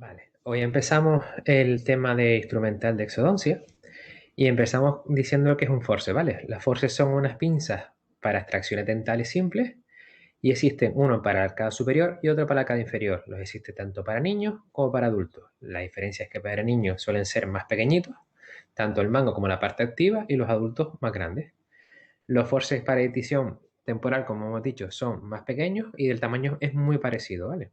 Vale, hoy empezamos el tema de instrumental de exodoncia y empezamos diciendo que es un force, ¿vale? Las forces son unas pinzas para extracciones dentales simples y existen uno para la arcada superior y otro para la arcada inferior. Los existe tanto para niños como para adultos. La diferencia es que para niños suelen ser más pequeñitos, tanto el mango como la parte activa, y los adultos más grandes. Los forces para edición temporal, como hemos dicho, son más pequeños y el tamaño es muy parecido, ¿vale?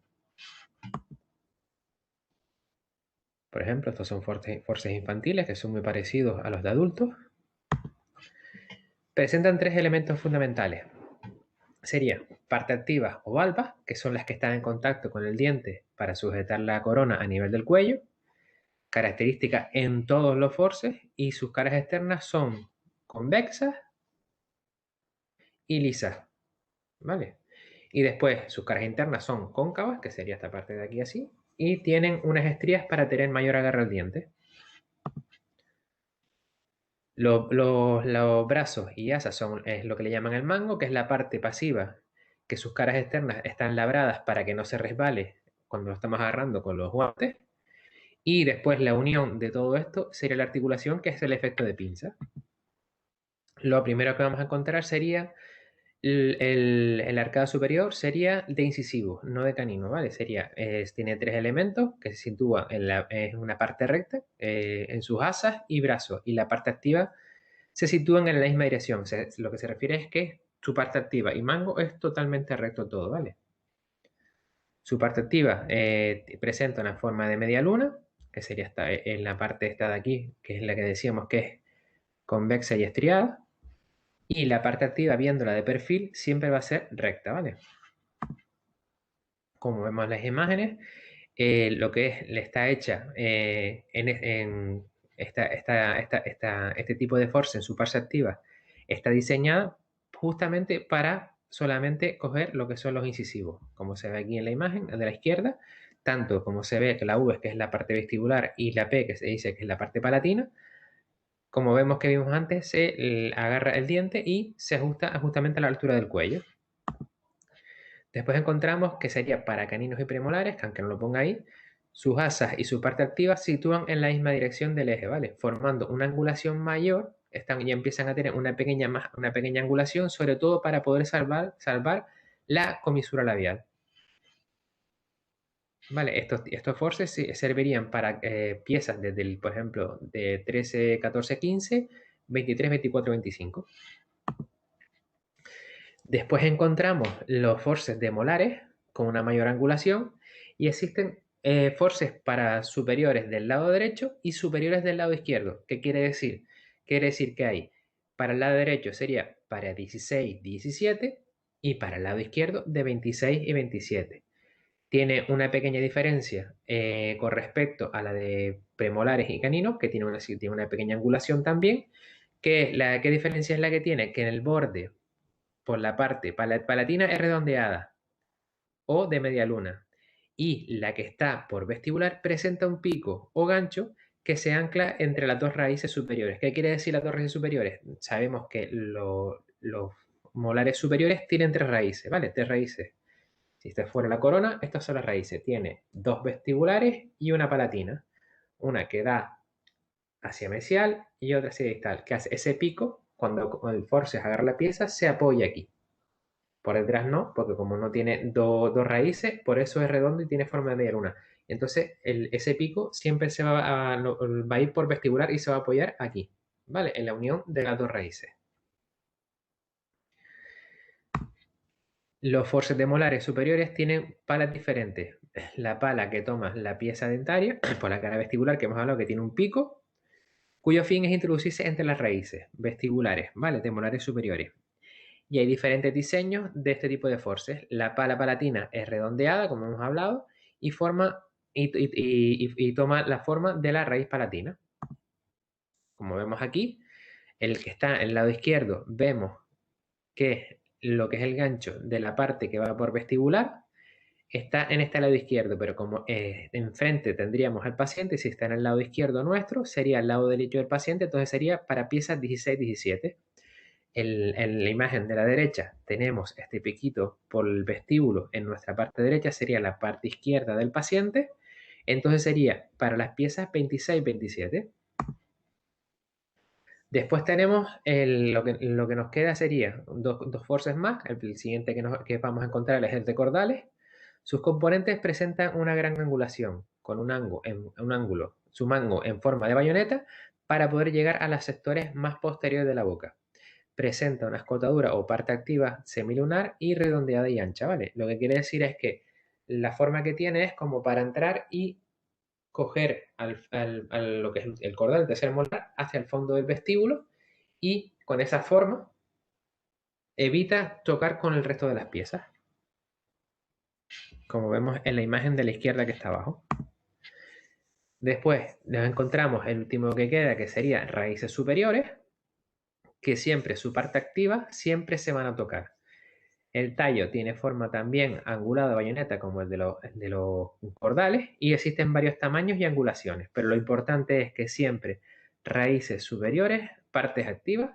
Por ejemplo, estos son forces infantiles que son muy parecidos a los de adultos. Presentan tres elementos fundamentales. Sería parte activa o valvas, que son las que están en contacto con el diente para sujetar la corona a nivel del cuello. Características en todos los forces y sus caras externas son convexas y lisas, ¿vale? Y después sus caras internas son cóncavas, que sería esta parte de aquí así, y tienen unas estrías para tener mayor agarre al diente. Los brazos y asas es lo que le llaman el mango, que es la parte pasiva, que sus caras externas están labradas para que no se resbale cuando lo estamos agarrando con los guantes. Y después la unión de todo esto sería la articulación, que es el efecto de pinza. Lo primero que vamos a encontrar sería el arcada superior, sería de incisivo, no de canino, ¿vale? Tiene tres elementos que se sitúan en una parte recta, en sus asas y brazos, y la parte activa se sitúan en la misma dirección. Lo que se refiere es que su parte activa y mango es totalmente recto todo, ¿vale? Su parte activa presenta una forma de media luna, que sería en la parte esta de aquí, que es la que decíamos que es convexa y estriada. Y la parte activa, viéndola de perfil, siempre va a ser recta, ¿vale? Como vemos en las imágenes, lo que es, le está hecha en este tipo de force en su parte activa, está diseñada justamente para solamente coger lo que son los incisivos, como se ve aquí en la imagen de la izquierda, tanto como se ve que la V, que es la parte vestibular, y la P, que se dice que es la parte palatina, como vemos que vimos antes, se agarra el diente y se ajusta justamente a la altura del cuello. Después encontramos que sería para caninos y premolares, que aunque no lo ponga ahí, sus asas y su parte activa se sitúan en la misma dirección del eje, ¿vale? Formando una angulación mayor, ya empiezan a tener una pequeña angulación, sobre todo para poder salvar la comisura labial. ¿Vale? Estos forces servirían para piezas desde, por ejemplo, de 13, 14, 15, 23, 24, 25. Después encontramos los forces de molares con una mayor angulación y existen forces para superiores del lado derecho y superiores del lado izquierdo. ¿Qué quiere decir? Quiere decir que hay para el lado derecho sería para 16, 17 y para el lado izquierdo de 26 y 27. Tiene una pequeña diferencia con respecto a la de premolares y caninos, que tiene una pequeña angulación también. ¿Qué diferencia es la que tiene? Que en el borde por la parte palatina es redondeada o de media luna. Y la que está por vestibular presenta un pico o gancho que se ancla entre las dos raíces superiores. ¿Qué quiere decir las dos raíces superiores? Sabemos que los molares superiores tienen tres raíces, ¿vale? Tres raíces. Si esta fuera la corona, estas son las raíces. Tiene dos vestibulares y una palatina. Una que da hacia mesial y otra hacia distal. Que hace ese pico, cuando el forceps agarra la pieza, se apoya aquí. Por detrás no, porque como no tiene dos raíces, por eso es redondo y tiene forma de media luna. Entonces, ese pico siempre va a ir por vestibular y se va a apoyar aquí, ¿vale? En la unión de las dos raíces. Los forceps de molares superiores tienen palas diferentes. La pala que toma la pieza dentaria, por la cara vestibular que hemos hablado que tiene un pico, cuyo fin es introducirse entre las raíces vestibulares, ¿vale? De molares superiores. Y hay diferentes diseños de este tipo de forces. La pala palatina es redondeada, como hemos hablado, y toma la forma de la raíz palatina. Como vemos aquí, el que está en el lado izquierdo, vemos que lo que es el gancho de la parte que va por vestibular está en este lado izquierdo, pero como enfrente tendríamos al paciente, si está en el lado izquierdo nuestro, sería el lado derecho del paciente, entonces sería para piezas 16, 17. En la imagen de la derecha tenemos este piquito por el vestíbulo en nuestra parte derecha, sería la parte izquierda del paciente. Entonces sería para las piezas 26, 27. Después tenemos lo que nos queda sería dos forces más. El siguiente que vamos a encontrar es el de cordales. Sus componentes presentan una gran angulación, con un ángulo, su mango en forma de bayoneta, para poder llegar a los sectores más posteriores de la boca. Presenta una escotadura o parte activa semilunar y redondeada y ancha, ¿vale? Lo que quiere decir es que la forma que tiene es como para entrar y coger lo que es el cordal tercer molar hacia el fondo del vestíbulo y con esa forma evita chocar con el resto de las piezas, como vemos en la imagen de la izquierda que está abajo. Después nos encontramos el último que queda, que sería raíces superiores, que siempre su parte activa siempre se van a tocar. El tallo tiene forma también angulada de bayoneta como el de los cordales y existen varios tamaños y angulaciones, pero lo importante es que siempre raíces superiores, partes activas,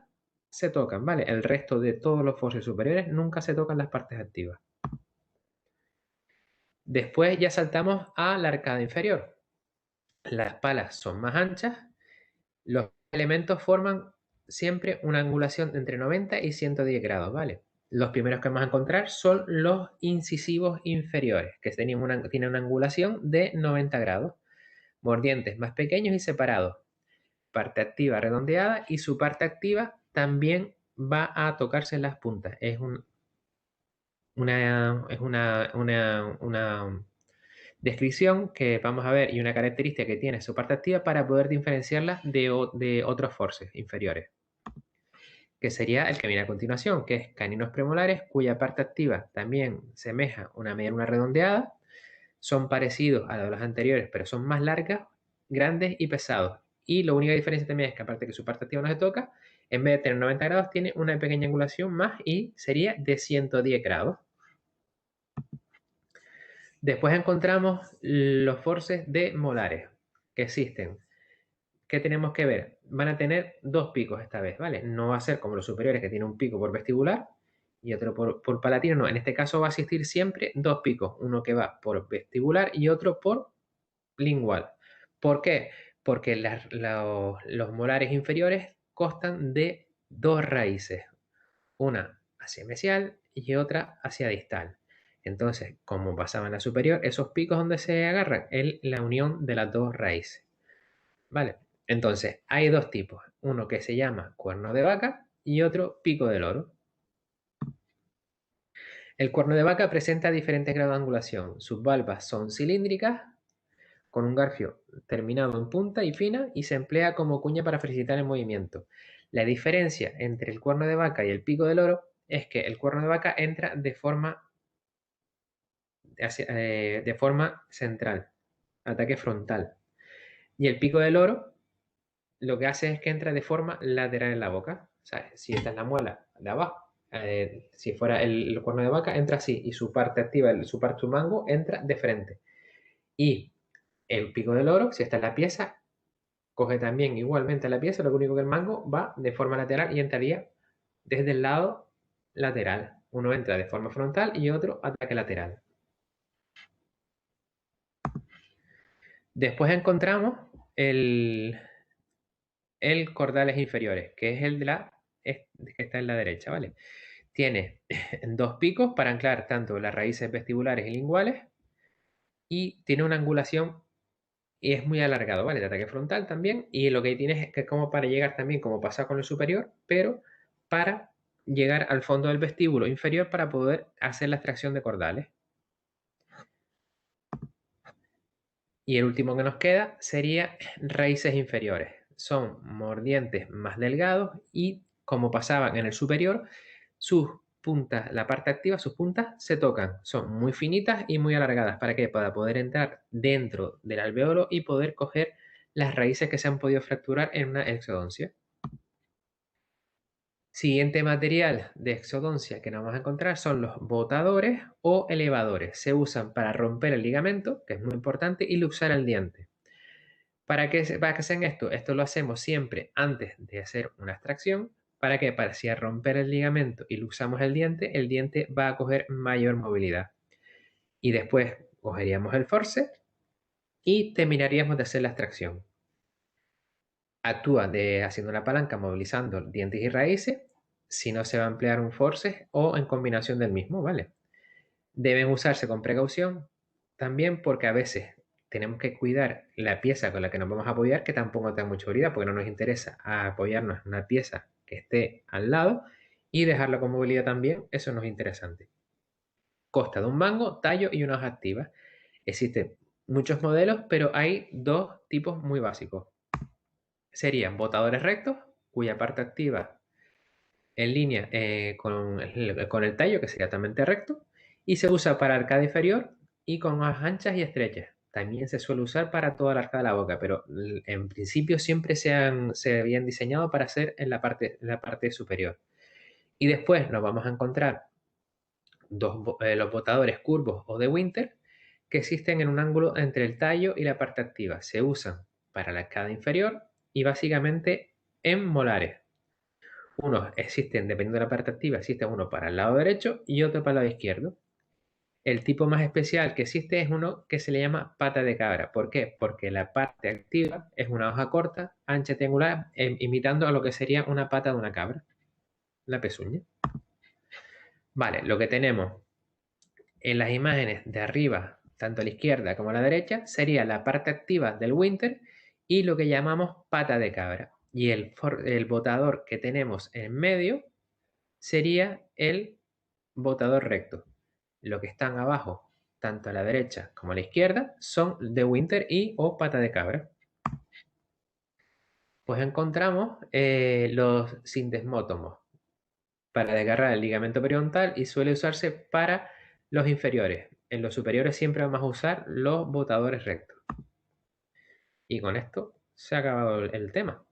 se tocan, ¿vale? El resto de todos los forces superiores nunca se tocan las partes activas. Después ya saltamos a la arcada inferior. Las palas son más anchas, los elementos forman siempre una angulación de entre 90 y 110 grados, ¿vale? Los primeros que vamos a encontrar son los incisivos inferiores, que tienen una angulación de 90 grados. Mordientes más pequeños y separados. Parte activa redondeada y su parte activa también va a tocarse en las puntas. Es una descripción que vamos a ver y una característica que tiene su parte activa para poder diferenciarla de otros forces inferiores, que sería el que viene a continuación, que es caninos premolares, cuya parte activa también semeja una mediana redondeada, son parecidos a los de los anteriores, pero son más largas, grandes y pesados. Y la única diferencia también es que aparte que su parte activa no se toca, en vez de tener 90 grados, tiene una pequeña angulación más y sería de 110 grados. Después encontramos los forces de molares que existen. ¿Qué tenemos que ver? Van a tener dos picos esta vez, ¿vale? No va a ser como los superiores que tienen un pico por vestibular y otro por palatino, no. En este caso va a existir siempre dos picos, uno que va por vestibular y otro por lingual. ¿Por qué? Porque los molares inferiores constan de dos raíces, una hacia mesial y otra hacia distal. Entonces, como pasaba en la superior, esos picos donde se agarran es la unión de las dos raíces. ¿Vale? Entonces, hay dos tipos. Uno que se llama cuerno de vaca y otro pico de loro. El cuerno de vaca presenta diferentes grados de angulación. Sus valvas son cilíndricas, con un garfio terminado en punta y fina y se emplea como cuña para facilitar el movimiento. La diferencia entre el cuerno de vaca y el pico de loro es que el cuerno de vaca entra de forma central, ataque frontal. Y el pico del loro lo que hace es que entra de forma lateral en la boca. O sea, si esta es la muela de abajo, si fuera el cuerno de vaca, entra así. Y su parte activa, su mango, entra de frente. Y el pico del loro, si esta es la pieza, coge también igualmente la pieza, lo único que el mango va de forma lateral y entraría desde el lado lateral. Uno entra de forma frontal y otro ataque lateral. Después encontramos el cordales inferiores, que es el que está en la derecha, ¿vale? Tiene dos picos para anclar tanto las raíces vestibulares y linguales y tiene una angulación y es muy alargado, ¿vale? De ataque frontal también y lo que tiene es que como para llegar también como pasa con el superior, pero para llegar al fondo del vestíbulo inferior para poder hacer la extracción de cordales. Y el último que nos queda sería raíces inferiores. Son mordientes más delgados y como pasaban en el superior, sus puntas, la parte activa, sus puntas se tocan. Son muy finitas y muy alargadas. ¿Para qué? Para poder entrar dentro del alveolo y poder coger las raíces que se han podido fracturar en una exodoncia. Siguiente material de exodoncia que nos vamos a encontrar son los botadores o elevadores. Se usan para romper el ligamento, que es muy importante, y luxar el diente. ¿Para qué hacen esto? Esto lo hacemos siempre antes de hacer una extracción. ¿Para qué? Para si al romper el ligamento y luxamos el diente va a coger mayor movilidad. Y después cogeríamos el forceps y terminaríamos de hacer la extracción. Actúa haciendo una palanca movilizando dientes y raíces, si no se va a emplear un forceps o en combinación del mismo, ¿vale? Deben usarse con precaución también porque a veces tenemos que cuidar la pieza con la que nos vamos a apoyar, que tampoco tenga mucha movilidad, porque no nos interesa apoyarnos en una pieza que esté al lado y dejarla con movilidad también, eso no es interesante. Consta de un mango, tallo y una hoja activa. Existen muchos modelos, pero hay dos tipos muy básicos. Serían botadores rectos, cuya parte activa en línea con el tallo, que sería totalmente recto, y se usa para arcada inferior y con hojas anchas y estrechas. También se suele usar para toda la arcada de la boca, pero en principio siempre se habían diseñado para hacer en la parte superior. Y después nos vamos a encontrar los botadores curvos o de Winter, que existen en un ángulo entre el tallo y la parte activa. Se usan para la arcada inferior y básicamente en molares. Unos existen, dependiendo de la parte activa, existe uno para el lado derecho y otro para el lado izquierdo. El tipo más especial que existe es uno que se le llama pata de cabra. ¿Por qué? Porque la parte activa es una hoja corta, ancha, triangular, imitando a lo que sería una pata de una cabra, la pezuña. Vale, lo que tenemos en las imágenes de arriba, tanto a la izquierda como a la derecha, sería la parte activa del Winter y lo que llamamos pata de cabra. Y el botador que tenemos en medio sería el botador recto. Lo que están abajo, tanto a la derecha como a la izquierda, son de Winter y o pata de cabra. Pues encontramos los sindesmótomos para desgarrar el ligamento periodontal y suele usarse para los inferiores. En los superiores siempre vamos a usar los botadores rectos. Y con esto se ha acabado el tema.